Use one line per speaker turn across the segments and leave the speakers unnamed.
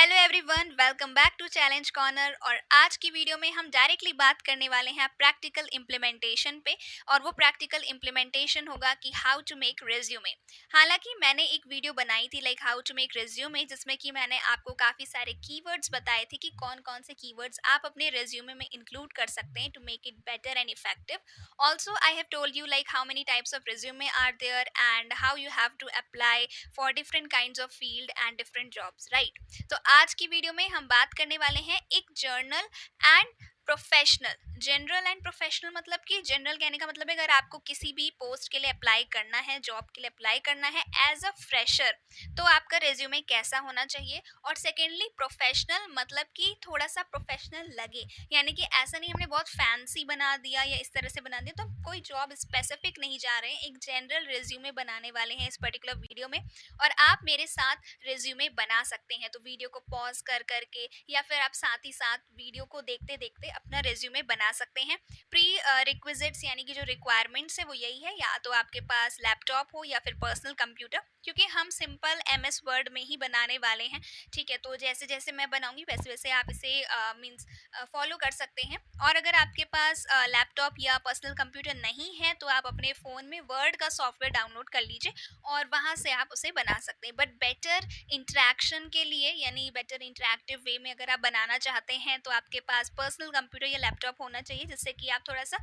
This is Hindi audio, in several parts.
Hello everyone, welcome back to challenge corner. और आज की वीडियो में हम डायरेक्टली बात करने वाले हैं प्रैक्टिकल इम्प्लीमेंटेशन पे। और वो प्रैक्टिकल इम्प्लीमेंटेशन होगा कि हाउ टू मेक रिज्यूमे। हालांकि मैंने एक वीडियो बनाई थी like how to make resume, जिसमें कि मैंने आपको काफ़ी सारे कीवर्ड्स बताए थे कि कौन कौन से कीवर्ड्स आप अपने रिज्यूमे में इंक्लूड कर सकते हैं to make it better and effective. Also I have told you like how many types of resume are there and how you have to apply for different kinds of field and different jobs, right. तो आज की वीडियो में हम बात करने वाले हैं एक journal and professional. General and professional मतलब कि जनरल कहने का मतलब है अगर आपको किसी भी पोस्ट के लिए अप्लाई करना है, जॉब के लिए अप्लाई करना है एज अ फ्रेशर, तो आपका रेज्यूमे कैसा होना चाहिए। और सेकेंडली प्रोफेशनल मतलब कि थोड़ा सा प्रोफेशनल लगे, यानी कि ऐसा नहीं हमने बहुत फैंसी बना दिया या इस तरह से बना दिया, तो हम कोई जॉब स्पेसिफिक नहीं जा रहे हैं, एक जनरल रेज्यूमे बनाने वाले हैं इस पर्टिकुलर वीडियो में। और आप मेरे साथ रिज्यूमे बना सकते हैं, तो वीडियो को पॉज कर करके या फिर आप साथ ही साथ वीडियो को देखते देखते अपना रिज्यूमे बना सकते हैं। प्री रिक्विजिट्स यानी कि जो रिक्वायरमेंट्स है वो यही है, या तो आपके पास लैपटॉप हो या फिर पर्सनल कंप्यूटर, क्योंकि हम सिंपल एमएस वर्ड में ही बनाने वाले हैं। ठीक है, तो जैसे जैसे मैं बनाऊंगी वैसे वैसे आप इसे मीन्स फॉलो कर सकते हैं। और अगर आपके पास लैपटॉप या पर्सनल कंप्यूटर नहीं है तो आप अपने फ़ोन में वर्ड का सॉफ्टवेयर डाउनलोड कर लीजिए और वहाँ से आप उसे बना सकते हैं। बट बेटर इंटरेक्शन के लिए यानी बेटर इंटरेक्टिव वे में अगर आप बनाना चाहते हैं तो आपके पास पर्सनल कंप्यूटर या लैपटॉप होना चाहिए, जिससे कि आप थोड़ा सा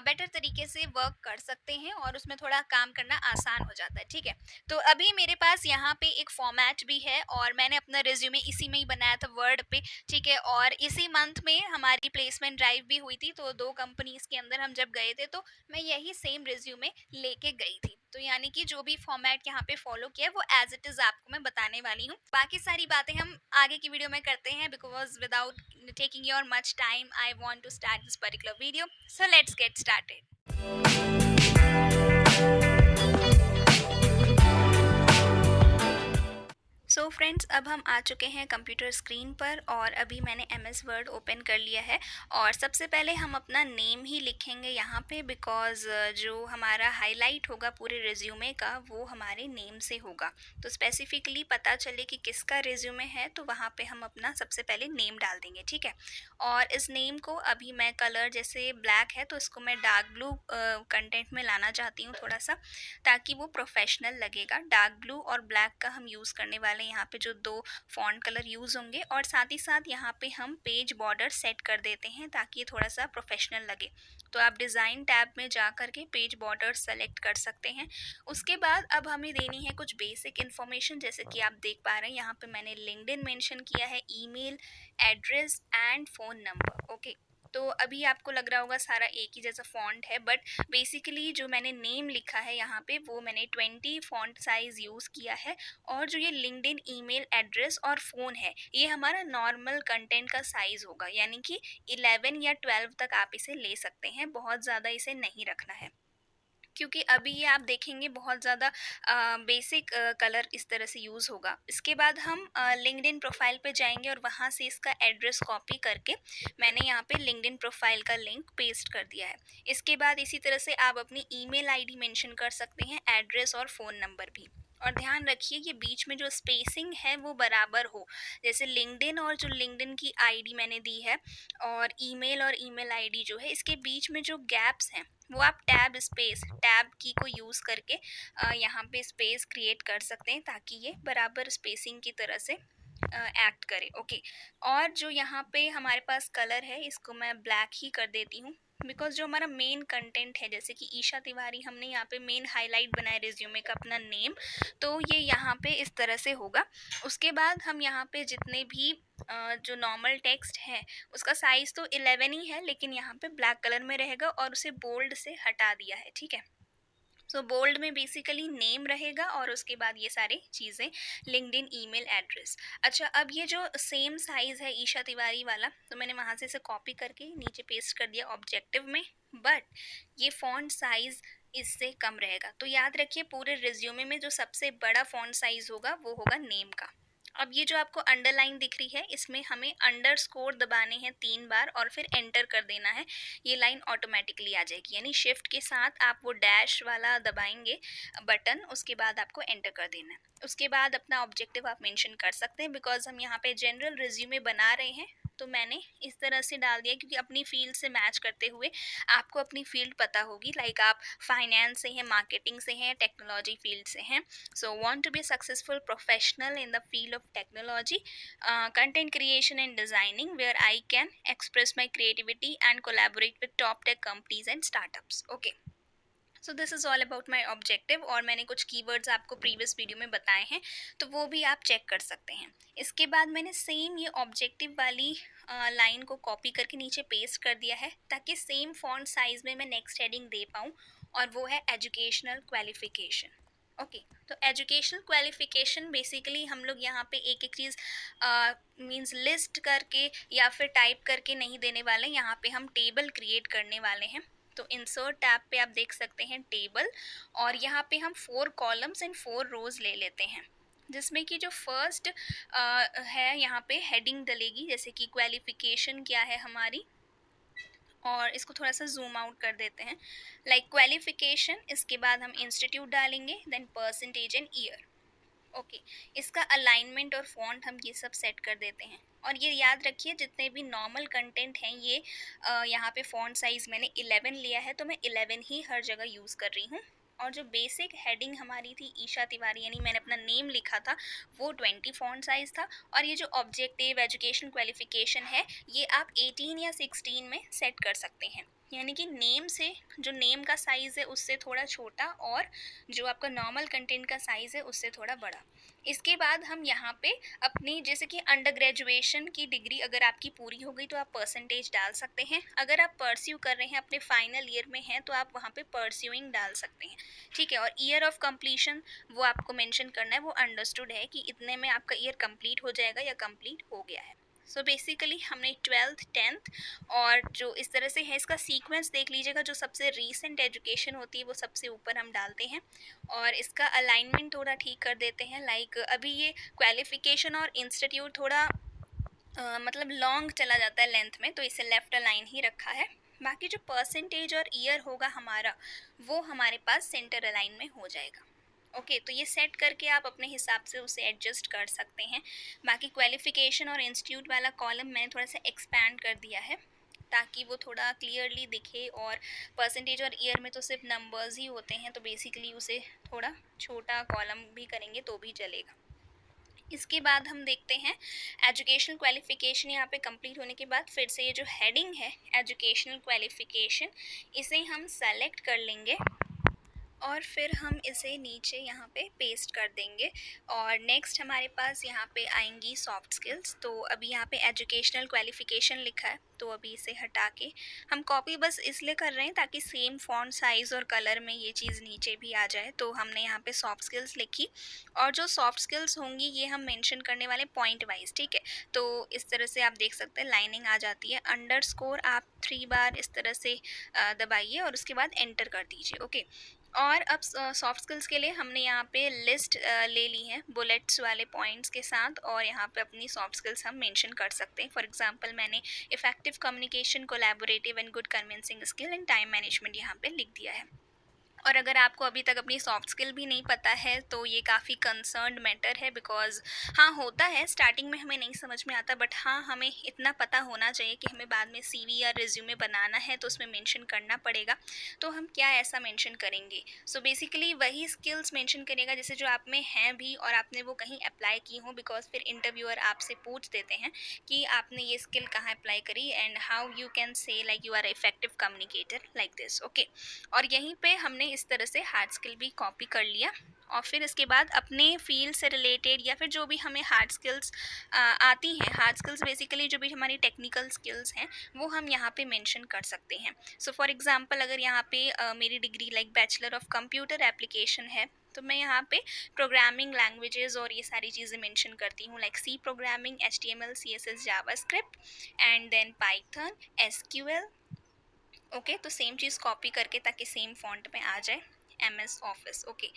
बेटर तरीके से वर्क कर सकते हैं और उसमें थोड़ा काम करना आसान हो जाता है। ठीक है, तो अभी मेरे पास यहाँ पे एक फॉर्मेट भी है और मैंने अपना रिज्यूमे इसी में ही बनाया था, वर्ड पे। ठीक है, और इसी मंथ में हमारी प्लेसमेंट ड्राइव भी हुई थी, तो 2 कंपनीज़ के अंदर हम जब गए थे तो मैं यही सेम रिज्यूमे लेके गई थी। तो यानी कि जो भी फॉर्मेट यहाँ पे फॉलो किया है वो एज इट इज़ आपको मैं बताने वाली हूँ। बाकी सारी बातें हम आगे की वीडियो में करते हैं, because without taking your much time I want to start this particular video. So let's get started. So friends, अब हम आ चुके हैं कंप्यूटर स्क्रीन पर और अभी मैंने एम एस वर्ड ओपन कर लिया है। और सबसे पहले हम अपना नेम ही लिखेंगे यहाँ पे, बिकॉज जो हमारा हाईलाइट होगा पूरे रिज्यूमे का वो हमारे नेम से होगा। तो स्पेसिफिकली पता चले कि किसका रिज्यूमे है तो वहाँ पे हम अपना सबसे पहले नेम डाल देंगे। ठीक है, और इस नेम को अभी मैं कलर जैसे ब्लैक है तो इसको मैं डार्क ब्लू कंटेंट में लाना चाहती हूँ थोड़ा सा, ताकि वो प्रोफेशनल लगेगा। डार्क ब्लू और ब्लैक का हम यूज़ करने वाले हैं यहाँ पे, जो 2 फॉन्ट कलर यूज़ होंगे। और साथ ही साथ यहाँ पे हम पेज बॉर्डर सेट कर देते हैं ताकि ये थोड़ा सा प्रोफेशनल लगे। तो आप डिज़ाइन टैब में जा कर के पेज बॉर्डर सेलेक्ट कर सकते हैं। उसके बाद अब हमें देनी है कुछ बेसिक इन्फॉर्मेशन, जैसे कि आप देख पा रहे हैं यहाँ पे मैंने लिंक्डइन मेंशन किया है, email address and phone number. Okay, तो अभी आपको लग रहा होगा सारा एक ही जैसा फॉन्ट है, बट बेसिकली जो मैंने नेम लिखा है यहाँ पे वो मैंने 20 फॉन्ट साइज़ यूज़ किया है। और जो ये लिंक्डइन ईमेल एड्रेस और फ़ोन है ये हमारा नॉर्मल कंटेंट का साइज़ होगा, यानी कि 11 या 12 तक आप इसे ले सकते हैं, बहुत ज़्यादा इसे नहीं रखना है। क्योंकि अभी ये आप देखेंगे बहुत ज़्यादा बेसिक कलर इस तरह से यूज़ होगा। इसके बाद हम लिंक्डइन प्रोफाइल पे जाएंगे और वहाँ से इसका एड्रेस कॉपी करके मैंने यहाँ पे लिंक्डइन प्रोफाइल का लिंक पेस्ट कर दिया है। इसके बाद इसी तरह से आप अपनी ईमेल आईडी मेंशन कर सकते हैं, एड्रेस और फ़ोन नंबर भी। और ध्यान रखिए ये बीच में जो स्पेसिंग है वो बराबर हो, जैसे लिंक्डइन और जो लिंक्डइन की आईडी मैंने दी है और ईमेल आईडी जो है, इसके बीच में जो गैप्स हैं वो आप टैब की को यूज़ करके यहाँ पे स्पेस क्रिएट कर सकते हैं ताकि ये बराबर स्पेसिंग की तरह से एक्ट करे। ओके, और जो यहाँ पे हमारे पास कलर है इसको मैं ब्लैक ही कर देती हूँ, बिकॉज जो हमारा मेन कंटेंट है, जैसे कि ईशा तिवारी हमने यहाँ पे मेन हाईलाइट बनाया रिज्यूमे का अपना नेम, तो ये यहाँ पे इस तरह से होगा। उसके बाद हम यहाँ पे जितने भी जो नॉर्मल टेक्स्ट है उसका साइज़ तो 11 ही है, लेकिन यहाँ पे ब्लैक कलर में रहेगा और उसे बोल्ड से हटा दिया है। ठीक है, सो बोल्ड में बेसिकली नेम रहेगा और उसके बाद ये सारी चीज़ें, लिंक्डइन ईमेल एड्रेस। अच्छा, अब ये जो सेम साइज़ है ईशा तिवारी वाला, तो मैंने वहाँ से इसे कॉपी करके नीचे पेस्ट कर दिया ऑब्जेक्टिव में, बट ये फ़ॉन्ट साइज़ इससे कम रहेगा। तो याद रखिए पूरे रिज्यूमे में जो सबसे बड़ा फ़ॉन्ट साइज़ होगा वो होगा नेम का। अब ये जो आपको अंडरलाइन दिख रही है, इसमें हमें अंडरस्कोर दबाने हैं 3 बार और फिर एंटर कर देना है। ये लाइन ऑटोमेटिकली आ जाएगी, यानी शिफ्ट के साथ आप वो डैश वाला दबाएँगे बटन, उसके बाद आपको एंटर कर देना है। उसके बाद अपना ऑब्जेक्टिव आप मेंशन कर सकते हैं, बिकॉज़ हम यहाँ पे जनरल रिज़्यूमे बना रहे हैं, तो मैंने इस तरह से डाल दिया क्योंकि अपनी फ़ील्ड से मैच करते हुए आपको अपनी फ़ील्ड पता होगी, लाइक आप फाइनेंस से हैं, मार्केटिंग से हैं, टेक्नोलॉजी फ़ील्ड से हैं। So, want to be a successful professional in the field of technology, content creation and designing, where I can express my creativity and collaborate with top tech companies and startups. Okay. So this is all about my objective, और मैंने कुछ कीवर्ड्स आपको प्रीवियस वीडियो में बताए हैं, तो वो भी आप चेक कर सकते हैं। इसके बाद मैंने सेम ये ऑब्जेक्टिव वाली लाइन को कॉपी करके नीचे पेस्ट कर दिया है, ताकि सेम फॉन्ट साइज़ में मैं नेक्स्ट हेडिंग दे पाऊँ, और वो है एजुकेशनल क्वालिफिकेशन। ओके, तो एजुकेशनल क्वालिफिकेशन बेसिकली हम लोग यहाँ पे एक एक चीज़ मीन्स लिस्ट करके या फिर टाइप करके नहीं देने वाले, यहाँ पे हम टेबल क्रिएट करने वाले हैं। तो इंसर्ट टैब पे आप देख सकते हैं टेबल, और यहाँ पे हम 4 कॉलम्स एंड 4 रोज ले लेते हैं, जिसमें कि जो फर्स्ट है यहाँ पे हेडिंग डलेगी, जैसे कि क्वालिफिकेशन क्या है हमारी, और इसको थोड़ा सा जूम आउट कर देते हैं, लाइक क्वालिफिकेशन, इसके बाद हम इंस्टीट्यूट डालेंगे, then percentage and year. Okay, इसका अलाइनमेंट और फॉन्ट हम ये सब सेट कर देते हैं, और ये याद रखिए जितने भी नॉर्मल कंटेंट हैं ये यहाँ पे फॉन्ट साइज़ मैंने 11 लिया है, तो मैं 11 ही हर जगह यूज़ कर रही हूँ। और जो बेसिक हेडिंग हमारी थी ईशा तिवारी, यानी मैंने अपना नेम लिखा था, वो 20 फॉन्ट साइज़ था, और ये जो ऑब्जेक्टिव एजुकेशन क्वालिफिकेशन है, ये आप 18 या 16 में सेट कर सकते हैं, यानी कि नेम से जो नेम का साइज़ है उससे थोड़ा छोटा, और जो आपका नॉर्मल कंटेंट का साइज़ है उससे थोड़ा बड़ा। इसके बाद हम यहाँ पे अपनी, जैसे कि अंडर ग्रेजुएशन की डिग्री अगर आपकी पूरी हो गई तो आप परसेंटेज डाल सकते हैं, अगर आप परस्यू कर रहे हैं, अपने फाइनल ईयर में हैं, तो आप वहाँ पे परस्यूइंग डाल सकते हैं, ठीक है। और ईयर ऑफ कंप्लीशन वो आपको मेंशन करना है, वो अंडरस्टूड है कि इतने में आपका ईयर कंप्लीट हो जाएगा या कंप्लीट हो गया है। सो बेसिकली हमने 12th 10th, और जो इस तरह से है इसका सीक्वेंस देख लीजिएगा, जो सबसे रीसेंट एजुकेशन होती है वो सबसे ऊपर हम डालते हैं, और इसका अलाइनमेंट थोड़ा ठीक कर देते हैं, लाइक अभी ये क्वालिफिकेशन और इंस्टीट्यूट थोड़ा मतलब लॉन्ग चला जाता है लेंथ में, तो इसे लेफ्ट अलाइन ही रखा है। बाकी जो परसेंटेज और ईयर होगा हमारा, वो हमारे पास सेंटर अलाइन में हो जाएगा। ओके, तो ये सेट करके आप अपने हिसाब से उसे एडजस्ट कर सकते हैं। बाकी क्वालिफिकेशन और इंस्टीट्यूट वाला कॉलम मैंने थोड़ा सा एक्सपैंड कर दिया है, ताकि वो थोड़ा क्लियरली दिखे, और परसेंटेज और ईयर में तो सिर्फ नंबर्स ही होते हैं, तो बेसिकली उसे थोड़ा छोटा कॉलम भी करेंगे तो भी चलेगा। इसके बाद हम देखते हैं एजुकेशनल क्वालिफिकेशन, यहाँ पे कंप्लीट होने के बाद फिर से ये जो हेडिंग है एजुकेशनल क्वालिफिकेशन, इसे हम सेलेक्ट कर लेंगे, और फिर हम इसे नीचे यहाँ पे पेस्ट कर देंगे, और नेक्स्ट हमारे पास यहाँ पे आएंगी सॉफ्ट स्किल्स। तो अभी यहाँ पे एजुकेशनल क्वालिफिकेशन लिखा है, तो अभी इसे हटा के हम कॉपी बस इसलिए कर रहे हैं ताकि सेम फॉन्ट साइज़ और कलर में ये चीज़ नीचे भी आ जाए। तो हमने यहाँ पे सॉफ्ट स्किल्स लिखी, और जो सॉफ्ट स्किल्स होंगी ये हम मेंशन करने वाले पॉइंट वाइज, ठीक है। तो इस तरह से आप देख सकते हैं लाइनिंग आ जाती है, अंडरस्कोर आप 3 बार इस तरह से दबाइए, और उसके बाद एंटर कर दीजिए। ओके, और अब सॉफ्ट स्किल्स के लिए हमने यहाँ पे लिस्ट ले ली है बुलेट्स वाले पॉइंट्स के साथ, और यहाँ पे अपनी सॉफ्ट स्किल्स हम मेंशन कर सकते हैं। फॉर एग्जांपल मैंने effective communication, collaborative and good convincing skill and time management यहाँ पे लिख दिया है। और अगर आपको अभी तक अपनी सॉफ्ट स्किल भी नहीं पता है, तो ये काफ़ी कंसर्न्ड मैटर है, बिकॉज़ हाँ, होता है स्टार्टिंग में हमें नहीं समझ में आता, बट हाँ, हमें इतना पता होना चाहिए कि हमें बाद में सीवी या रिज्यूमे बनाना है तो उसमें मेंशन करना पड़ेगा। तो हम क्या ऐसा मेंशन करेंगे? सो बेसिकली वही स्किल्स मेंशन करेगा जैसे जो आप में हैं भी, और आपने वो कहीं अप्लाई की हो, बिकॉज़ फिर इंटरव्यूअर आपसे पूछ देते हैं कि आपने ये स्किल कहाँ अप्लाई करी, and how you can say like you are effective communicator like this. Okay, और यहीं पे हमने इस तरह से हार्ड स्किल भी कॉपी कर लिया, और फिर इसके बाद अपने फील्ड से रिलेटेड या फिर जो भी हमें हार्ड स्किल्स आती हैं, हार्ड स्किल्स बेसिकली जो भी हमारी टेक्निकल स्किल्स हैं, वो हम यहाँ पे मेंशन कर सकते हैं। सो फॉर एग्जांपल अगर यहाँ पे मेरी degree like bachelor of computer application है, तो मैं यहाँ पे प्रोग्रामिंग लैंग्वेजेस और ये सारी चीज़ें मेंशन करती हूँ, like C programming, HTML CSS JavaScript, and then Python, SQL। Okay, तो सेम चीज़ कॉपी करके ताकि सेम फॉन्ट में आ जाए। MS office. ओके,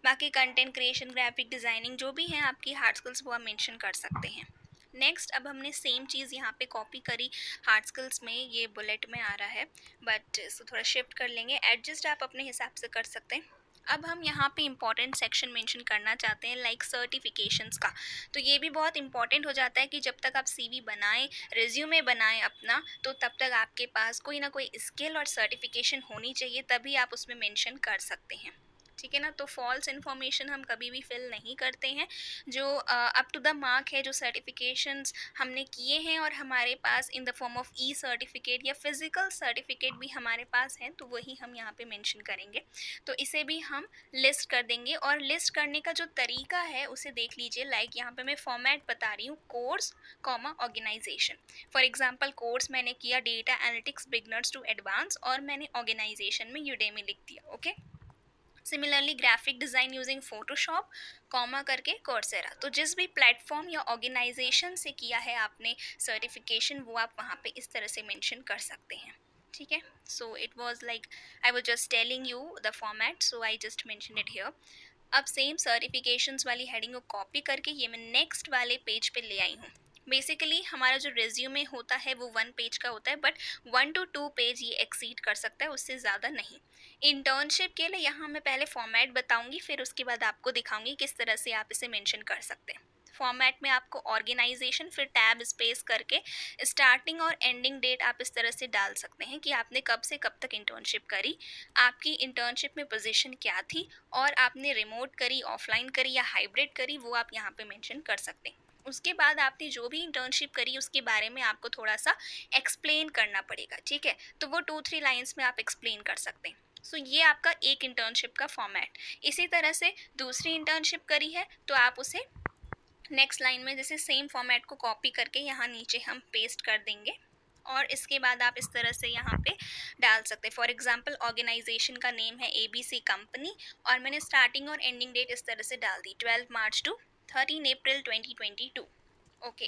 बाकी कंटेंट क्रिएशन, ग्राफिक डिज़ाइनिंग जो भी हैं आपकी हार्ड स्किल्स वो आप मेंशन कर सकते हैं। नेक्स्ट, अब हमने सेम चीज़ यहाँ पे कॉपी करी हार्ड स्किल्स में, ये बुलेट में आ रहा है, बट इसको थोड़ा शिफ्ट कर लेंगे, एडजस्ट आप अपने हिसाब से कर सकते हैं। अब हम यहाँ पे इंपॉर्टेंट सेक्शन मेंशन करना चाहते हैं लाइक सर्टिफिकेशंस का। तो ये भी बहुत इंपॉर्टेंट हो जाता है कि जब तक आप सीवी बनाएं, रिज्यूमे बनाएं अपना, तो तब तक आपके पास कोई ना कोई स्किल और सर्टिफिकेशन होनी चाहिए, तभी आप उसमें मेंशन कर सकते हैं। ठीक है ना, तो फॉल्स इन्फॉर्मेशन हम कभी भी फिल नहीं करते हैं। जो अप टू द मार्क है, जो सर्टिफिकेशंस हमने किए हैं और हमारे पास in the form of e certificate या फिजिकल सर्टिफिकेट भी हमारे पास हैं, तो वही हम यहाँ पे मेंशन करेंगे। तो इसे भी हम लिस्ट कर देंगे, और लिस्ट करने का जो तरीका है उसे देख लीजिए। लाइक यहाँ पे मैं फॉर्मेट बता रही हूँ, course comma organisation. For example course मैंने किया data analytics beginners to advance, और मैंने ऑर्गेनाइजेशन में यूडेमी लिख दिया। ओके, similarly graphic design using Photoshop, comma करके कोर्सेरा। तो जिस भी प्लेटफॉर्म या ऑर्गेनाइजेशन से किया है आपने सर्टिफिकेशन, वो आप वहाँ पे इस तरह से मेंशन कर सकते हैं। ठीक है, so it was like I was just telling you the format, so I just mention it here. अब सेम सर्टिफिकेशंस वाली हेडिंग को कॉपी करके ये मैं नेक्स्ट वाले पेज पे ले आई हूँ। बेसिकली हमारा जो रिज्यूमे होता है वो 1 पेज का होता है, बट 1 to 2 पेज ये एक्सीड कर सकता है, उससे ज़्यादा नहीं। इंटर्नशिप के लिए यहाँ मैं पहले फॉर्मेट बताऊंगी, फिर उसके बाद आपको दिखाऊंगी किस तरह से आप इसे मेंशन कर सकते हैं। फॉर्मेट में आपको ऑर्गेनाइजेशन, फिर टैब स्पेस करके स्टार्टिंग और एंडिंग डेट आप इस तरह से डाल सकते हैं कि आपने कब से कब तक इंटर्नशिप करी, आपकी इंटर्नशिप में पोजीशन क्या थी, और आपने रिमोट करी, ऑफलाइन करी या हाइब्रिड करी, वो आप यहाँ पे मेंशन कर सकते हैं। उसके बाद आपने जो भी इंटर्नशिप करी उसके बारे में आपको थोड़ा सा एक्सप्लेन करना पड़ेगा। ठीक है, तो वो 2-3 लाइन्स में आप एक्सप्लेन कर सकते हैं। सो ये आपका एक इंटर्नशिप का फॉर्मेट। इसी तरह से दूसरी इंटर्नशिप करी है तो आप उसे नेक्स्ट लाइन में जैसे सेम फॉर्मेट को कॉपी करके यहाँ नीचे हम पेस्ट कर देंगे, और इसके बाद आप इस तरह से यहाँ पे डाल सकते हैं। फॉर एग्जांपल ऑर्गेनाइजेशन का नेम है ABC कंपनी, और मैंने स्टार्टिंग और एंडिंग डेट इस तरह से डाल दी 12 March two 13 April 2022। Okay,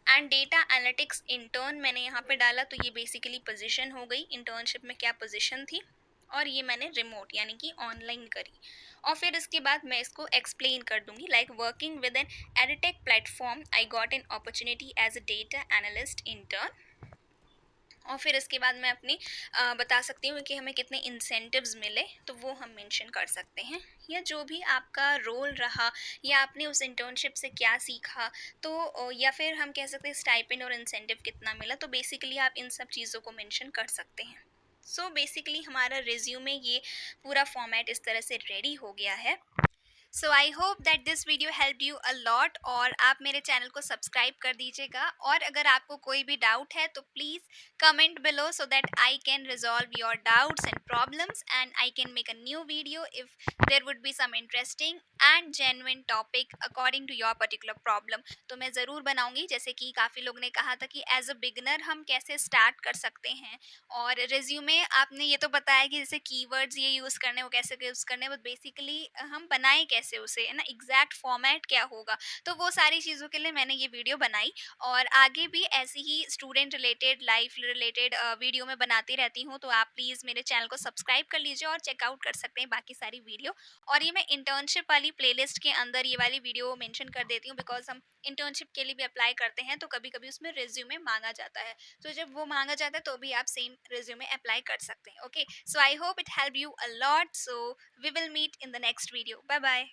and data analytics intern मैंने यहाँ पे डाला, तो ये बेसिकली पोजीशन हो गई, इंटर्नशिप में क्या पोजीशन थी, और ये मैंने रिमोट यानी कि ऑनलाइन करी। और फिर इसके बाद मैं इसको एक्सप्लेन कर दूंगी like working with an edtech platform, I got an opportunity as a data analyst intern. और फिर इसके बाद मैं अपनी बता सकती हूँ कि हमें कितने इंसेंटिव्स मिले, तो वो हम मेंशन कर सकते हैं, या जो भी आपका रोल रहा, या आपने उस इंटर्नशिप से क्या सीखा, तो या फिर हम कह सकते हैं स्टाइपेंड और इंसेंटिव कितना मिला, तो बेसिकली आप इन सब चीज़ों को मेंशन कर सकते हैं। सो बेसिकली हमारा रिज्यूमे ये पूरा फॉर्मेट इस तरह से रेडी हो गया है। So I hope that this video help you a lot, और आप मेरे चैनल को सब्सक्राइब कर दीजिएगा, और अगर आपको कोई भी डाउट है तो please comment below so that I can resolve your doubts and problems, and I can make a new video if there would be some interesting and genuine topic according to your particular problem. तो मैं ज़रूर बनाऊंगी, जैसे कि काफ़ी लोग ने कहा था कि एज अ बिगनर हम कैसे स्टार्ट कर सकते हैं, और रिज्यूमे आपने ये तो बताया कि जैसे कीवर्ड्स ये यूज़ करने वो कैसे यूज़ करने, बट बेसिकली हम बनाएं कैसे उसे, है ना, एग्जैक्ट फॉर्मेट क्या होगा, तो वो सारी चीज़ों के लिए मैंने ये वीडियो बनाई। और आगे भी ऐसी ही student related, life related video मैं बनाती रहती हूँ, तो आप प्लीज़ मेरे चैनल को सब्सक्राइब कर लीजिए और चेकआउट कर सकते हैं बाकी सारी वीडियो। और ये मैं इंटर्नशिप वाली प्लेलिस्ट के अंदर ये वाली वीडियो मेंशन कर देती हूँ, बिकॉज हम इंटर्नशिप के लिए भी अप्लाई करते हैं, तो कभी कभी उसमें रिज्यूमे मांगा जाता है, तो जब वो मांगा जाता है तो भी आप सेम रिज्यूमे अप्लाई कर सकते हैं। Okay, so I hope it help you a lot, so we will meet in the next video. Bye bye.